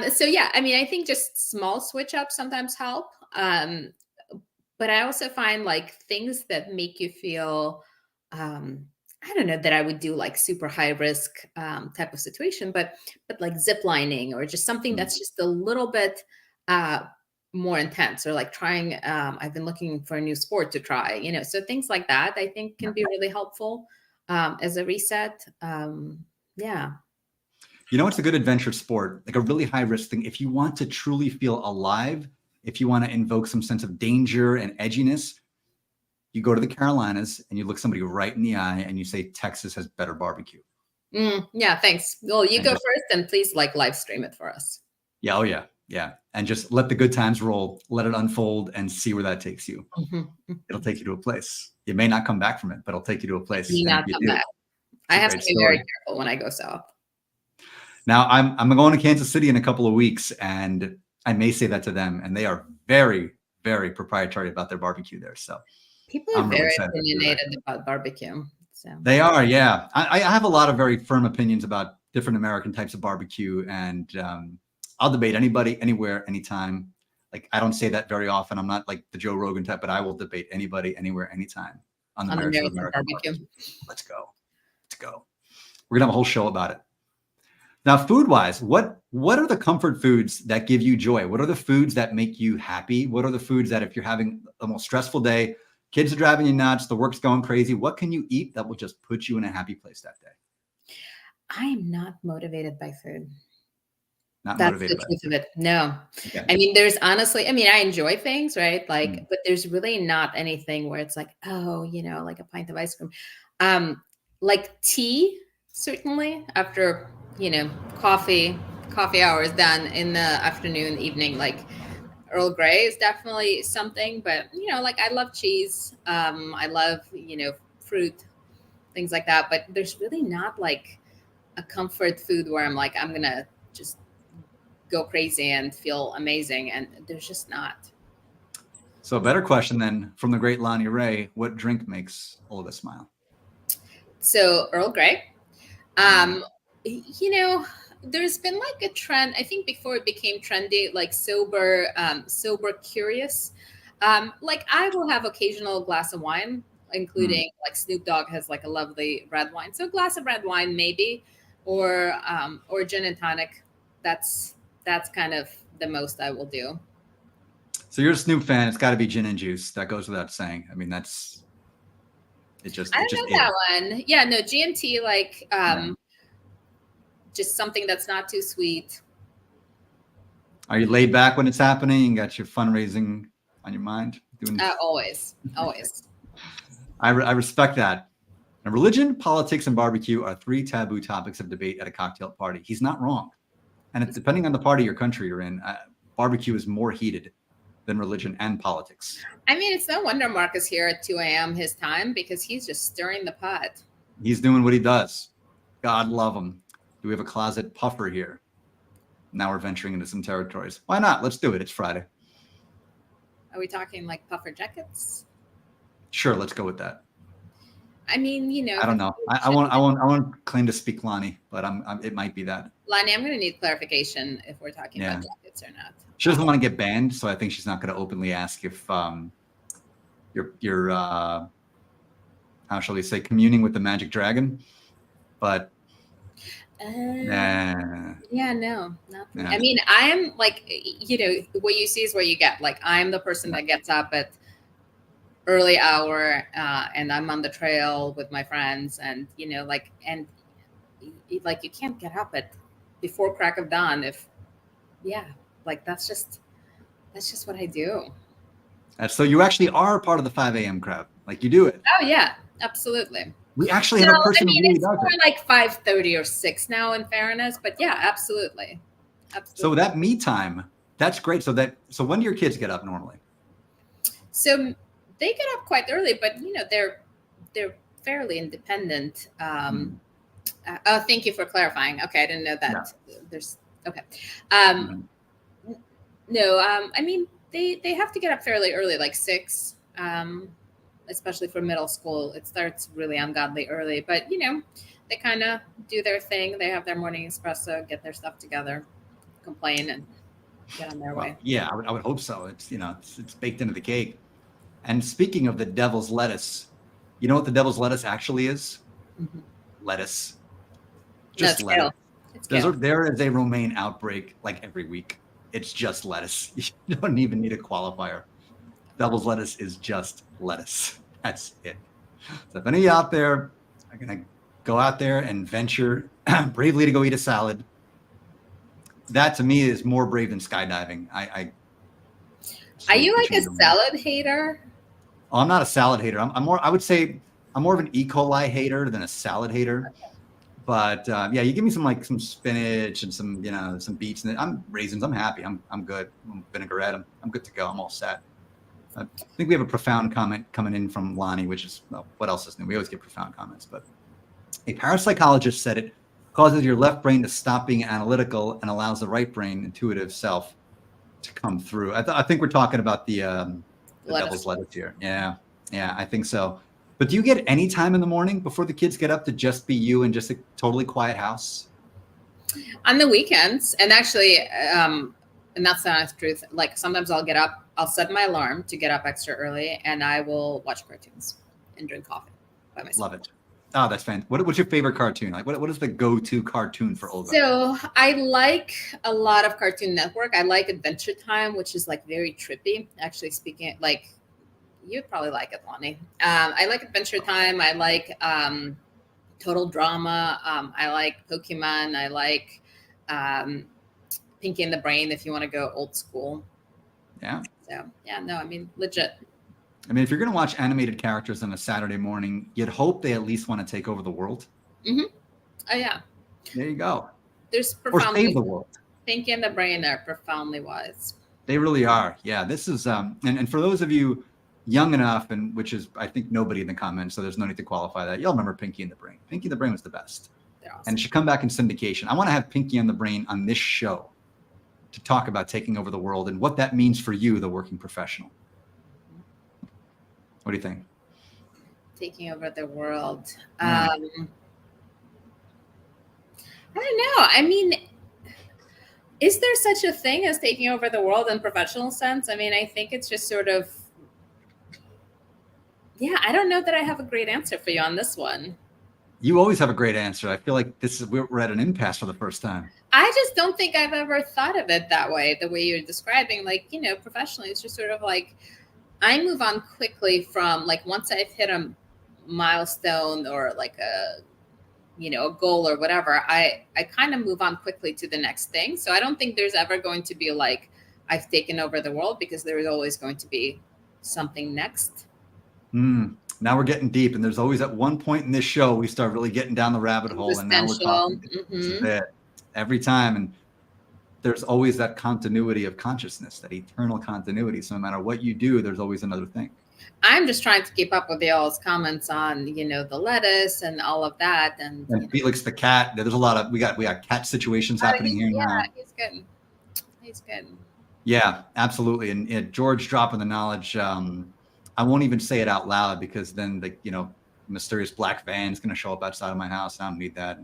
[SPEAKER 2] So yeah, I mean, I think just small switch ups sometimes help. But I also find like things that make you feel, I don't know that I would do like super high risk type of situation, but like zip lining or just something that's just a little bit more intense, or like trying, I've been looking for a new sport to try, you know, so things like that I think can be really helpful as a reset. Yeah.
[SPEAKER 1] You know, it's a good adventure sport, like a really high risk thing. If you want to truly feel alive, if you want to invoke some sense of danger and edginess, you go to the Carolinas and you look somebody right in the eye and you say, Texas has better barbecue.
[SPEAKER 2] Yeah, thanks. Well, you go first and please like live stream it for us.
[SPEAKER 1] Yeah. Oh yeah. Yeah. And just let the good times roll, let it unfold and see where that takes you. It'll take you to a place. You may not come back from it, but it'll take you to a place.
[SPEAKER 2] Not come back. I have to be very careful when I go south.
[SPEAKER 1] Now I'm going to Kansas City in a couple of weeks, and I may say that to them, and they are very, very proprietary about their barbecue there. So
[SPEAKER 2] people are very opinionated about barbecue. So
[SPEAKER 1] they are, yeah. I have a lot of very firm opinions about different American types of barbecue, and I'll debate anybody, anywhere, anytime. Like I don't say that very often. I'm not like the Joe Rogan type, but I will debate anybody, anywhere, anytime on the merits of American barbecue. Let's go. We're gonna have a whole show about it. Now, food-wise, what are the comfort foods that give you joy? What are the foods that make you happy? What are the foods that if you're having a most stressful day, kids are driving you nuts, the work's going crazy, what can you eat that will just put you in a happy place that day?
[SPEAKER 2] I am not motivated by food.
[SPEAKER 1] Not
[SPEAKER 2] That's
[SPEAKER 1] motivated
[SPEAKER 2] the truth of it. No.
[SPEAKER 1] Okay.
[SPEAKER 2] I mean, there's honestly, I mean, I enjoy things, right? Like, but there's really not anything where it's like, oh, you know, like a pint of ice cream. Like tea, certainly after, you know, coffee hours done in the afternoon, evening, like Earl Grey is definitely something, but you know, like I love cheese. I love, you know, fruit. things like that. But there's really not like a comfort food where I'm like, I'm going to just go crazy and feel amazing. And there's just not.
[SPEAKER 1] So a better question then from the great Lonnie Ray, what drink makes Olga smile?
[SPEAKER 2] So Earl Grey. You know, there's been like a trend, I think before it became trendy, like sober curious. Like I will have occasional glass of wine, including like Snoop Dogg has like a lovely red wine. So a glass of red wine maybe, or gin and tonic. That's kind of the most I will do.
[SPEAKER 1] So you're a Snoop fan. It's got to be gin and juice. That goes without saying. I mean, that's it. Just
[SPEAKER 2] I
[SPEAKER 1] it just
[SPEAKER 2] don't know that
[SPEAKER 1] is.
[SPEAKER 2] one. Yeah, no, GMT like just something that's not too sweet.
[SPEAKER 1] Are you laid back when it's happening? You got your fundraising on your mind?
[SPEAKER 2] Always.
[SPEAKER 1] I respect that. Now, religion, politics, and barbecue are 3 taboo topics of debate at a cocktail party. He's not wrong. And it's depending on the party or country you're in, barbecue is more heated than religion and politics.
[SPEAKER 2] I mean, it's no wonder Mark is here at 2 a.m. his time, because he's just stirring the pot.
[SPEAKER 1] He's doing what he does. God love him. Do we have a closet puffer here? Now we're venturing into some territories. Why not? Let's do it. It's Friday.
[SPEAKER 2] Are we talking like puffer jackets?
[SPEAKER 1] Sure, let's go with that.
[SPEAKER 2] I mean, you know,
[SPEAKER 1] I don't know. I won't claim to speak Lonnie, but it might be that.
[SPEAKER 2] Lonnie, I'm going to need clarification if we're talking about jackets or not.
[SPEAKER 1] She doesn't want to get banned, so I think she's not going to openly ask if you're how shall we say, communing with the magic dragon. But
[SPEAKER 2] yeah, no, nothing. Yeah. I mean, I'm like, you know, what you see is what you get. Like, I'm the person that gets up at early hour and I'm on the trail with my friends, and you know, like, and like you can't get up at before crack of dawn if like that's just what I do.
[SPEAKER 1] So you actually are part of the 5 a.m. crowd. Like you do it.
[SPEAKER 2] Oh yeah, absolutely.
[SPEAKER 1] We actually have a person who really
[SPEAKER 2] it's
[SPEAKER 1] does
[SPEAKER 2] more
[SPEAKER 1] it.
[SPEAKER 2] like 5:30 or 6 now, in fairness, but yeah, absolutely.
[SPEAKER 1] So that me time, that's great. So when do your kids get up normally?
[SPEAKER 2] So they get up quite early, but you know, they're fairly independent. Oh, thank you for clarifying. Okay, I didn't know that. Yeah. There's okay. No, I mean they have to get up fairly early, like 6. Especially for middle school, it starts really ungodly early. But you know, they kind of do their thing. They have their morning espresso, get their stuff together, complain, and get on their way.
[SPEAKER 1] Yeah, I would hope so. It's, you know, it's baked into the cake. And speaking of the devil's lettuce, you know what the devil's lettuce actually is? Lettuce. Just lettuce. There is a romaine outbreak like every week. It's just lettuce. You don't even need a qualifier. Devil's lettuce is just lettuce. That's it. So if any of you out there are going to go out there and venture bravely to go eat a salad, that to me is more brave than skydiving.
[SPEAKER 2] Are you like a salad hater?
[SPEAKER 1] Oh, I'm not a salad hater. I'm more, I would say I'm more of an E. coli hater than a salad hater. Okay. But yeah, you give me some spinach and some, you know, some beets and I'm raisins. I'm happy. I'm good. I'm vinaigrette. I'm good to go. I'm all set. I think we have a profound comment coming in from Lonnie, which is, well, what else is new? We always get profound comments, but a parapsychologist said it causes your left brain to stop being analytical and allows the right brain, intuitive self, to come through. I think we're talking about the devil's lettuce here. Yeah, I think so. But do you get any time in the morning before the kids get up to just be you and just a totally quiet house?
[SPEAKER 2] On the weekends, and actually, and that's the honest truth. Like sometimes I'll get up, I'll set my alarm to get up extra early, and I will watch cartoons and drink coffee by myself.
[SPEAKER 1] Love it. Oh, that's fantastic. What's your favorite cartoon? Like, what is the go-to cartoon for Olga?
[SPEAKER 2] So I like a lot of Cartoon Network. I like Adventure Time, which is like very trippy. Actually, speaking like you'd probably like it, Lonnie. I like Adventure Time. I like Total Drama. I like Pokemon. I like Pinky and the Brain, if you want to go old school.
[SPEAKER 1] Yeah.
[SPEAKER 2] So yeah, no, I mean, legit.
[SPEAKER 1] I mean, if you're going to watch animated characters on a Saturday morning, you'd hope they at least want to take over the world.
[SPEAKER 2] Oh yeah.
[SPEAKER 1] There you go.
[SPEAKER 2] There's
[SPEAKER 1] or save the world.
[SPEAKER 2] Pinky and the Brain are profoundly wise.
[SPEAKER 1] They really are. Yeah. This is and for those of you young enough, and which is, I think, nobody in the comments, so there's no need to qualify that. Y'all remember Pinky and the Brain. Pinky and the Brain was the best.
[SPEAKER 2] They're awesome.
[SPEAKER 1] And it should come back in syndication. I want to have Pinky and the Brain on this show to talk about taking over the world and what that means for you, the working professional. What do you think?
[SPEAKER 2] Taking over the world.
[SPEAKER 1] Yeah.
[SPEAKER 2] I don't know. I mean, is there such a thing as taking over the world in professional sense? I mean, I think it's just sort of, yeah, I don't know that I have a great answer for you on this one.
[SPEAKER 1] You always have a great answer. I feel like we're at an impasse for the first time.
[SPEAKER 2] I just don't think I've ever thought of it that way, the way you're describing. Like, you know, professionally, it's just sort of like, I move on quickly from, like, once I've hit a milestone or like a, you know, a goal or whatever, I kind of move on quickly to the next thing. So I don't think there's ever going to be like, I've taken over the world, because there is always going to be something next.
[SPEAKER 1] Now we're getting deep, and there's always at one point in this show we start really getting down the rabbit hole, and now we're talking This is it every time. And there's always that continuity of consciousness, that eternal continuity. So no matter what you do, there's always another thing.
[SPEAKER 2] I'm just trying to keep up with y'all's comments on, you know, the lettuce and all of that. And
[SPEAKER 1] Felix the cat, there's a lot of, we got cat situations happening here now.
[SPEAKER 2] Yeah, he's good. He's good.
[SPEAKER 1] Yeah, absolutely. And George dropping the knowledge. I won't even say it out loud, because then the, you know, mysterious black van is going to show up outside of my house. I don't need that.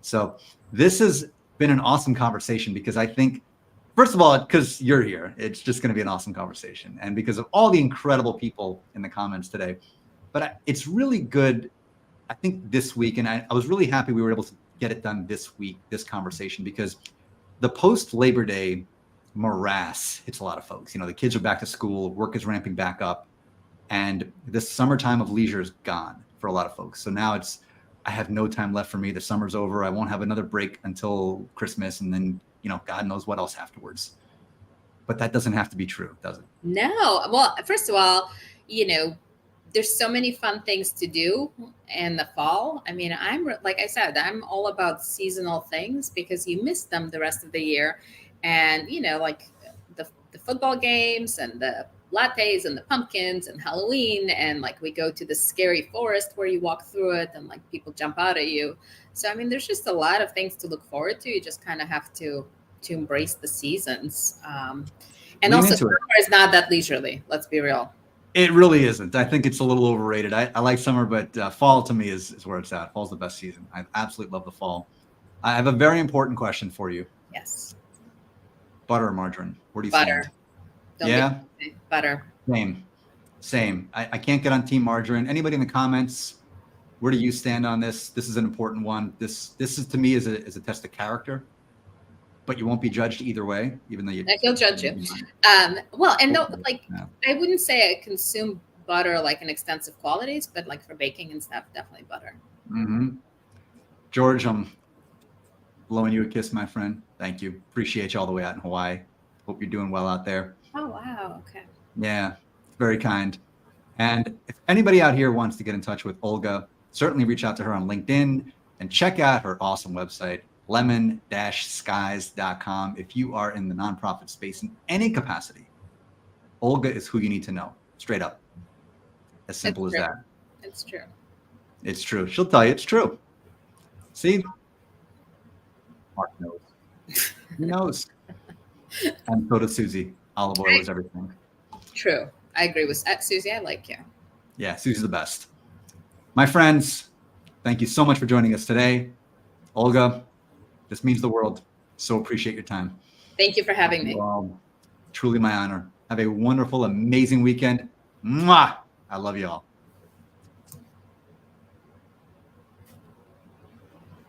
[SPEAKER 1] So this has been an awesome conversation, because I think, first of all, because you're here, it's just going to be an awesome conversation. And because of all the incredible people in the comments today. But it's really good, I think, this week. And I was really happy we were able to get it done this week, this conversation, because the post-Labor Day morass hits a lot of folks. You know, the kids are back to school, work is ramping back up, and this summertime of leisure is gone for a lot of folks. So now it's, I have no time left for me. The summer's over. I won't have another break until Christmas, and then, you know, God knows what else afterwards. But that doesn't have to be true, does it?
[SPEAKER 2] No. Well, first of all, you know, there's so many fun things to do in the fall. I mean, like I said, I'm all about seasonal things, because you miss them the rest of the year. And, you know, like the football games and the lattes and the pumpkins and Halloween, and like we go to the scary forest where you walk through it and like people jump out at you. So I mean, there's just a lot of things to look forward to. You just kind of have to embrace the seasons. And also, summer is not that leisurely. Let's be real.
[SPEAKER 1] It really isn't. I think it's a little overrated. I like summer, but fall to me is where it's at. Fall's the best season. I absolutely love the fall. I have a very important question for you.
[SPEAKER 2] Yes.
[SPEAKER 1] Butter or margarine? Where do you
[SPEAKER 2] Butter.
[SPEAKER 1] stand? Yeah.
[SPEAKER 2] Butter.
[SPEAKER 1] Same. I can't get on team margarine. Anybody in the comments, where do you stand on this? This is an important one. This is, to me, is a test of character, but you won't be judged either way, even though
[SPEAKER 2] he'll judge you. Well, and no, like, I wouldn't say I consume butter like in extensive qualities, but like for baking and stuff, definitely butter.
[SPEAKER 1] George, I'm blowing you a kiss, my friend. Thank you. Appreciate you all the way out in Hawaii. Hope you're doing well out there.
[SPEAKER 2] Oh, wow. Okay.
[SPEAKER 1] Yeah, very kind. And if anybody out here wants to get in touch with Olga, certainly reach out to her on LinkedIn and check out her awesome website, lemon-skies.com. If you are in the nonprofit space in any capacity, Olga is who you need to know. Straight up. As simple as that.
[SPEAKER 2] It's true.
[SPEAKER 1] It's true. She'll tell you it's true. See? Mark knows. He knows. And so does Susie. Olive oil is everything.
[SPEAKER 2] True. I agree with Susie. I like you.
[SPEAKER 1] Yeah, Susie's the best. My friends, thank you so much for joining us today. Olga, this means the world. So appreciate your time.
[SPEAKER 2] Thank you for having me.
[SPEAKER 1] Truly my honor. Have a wonderful, amazing weekend. Mwah! I love you all.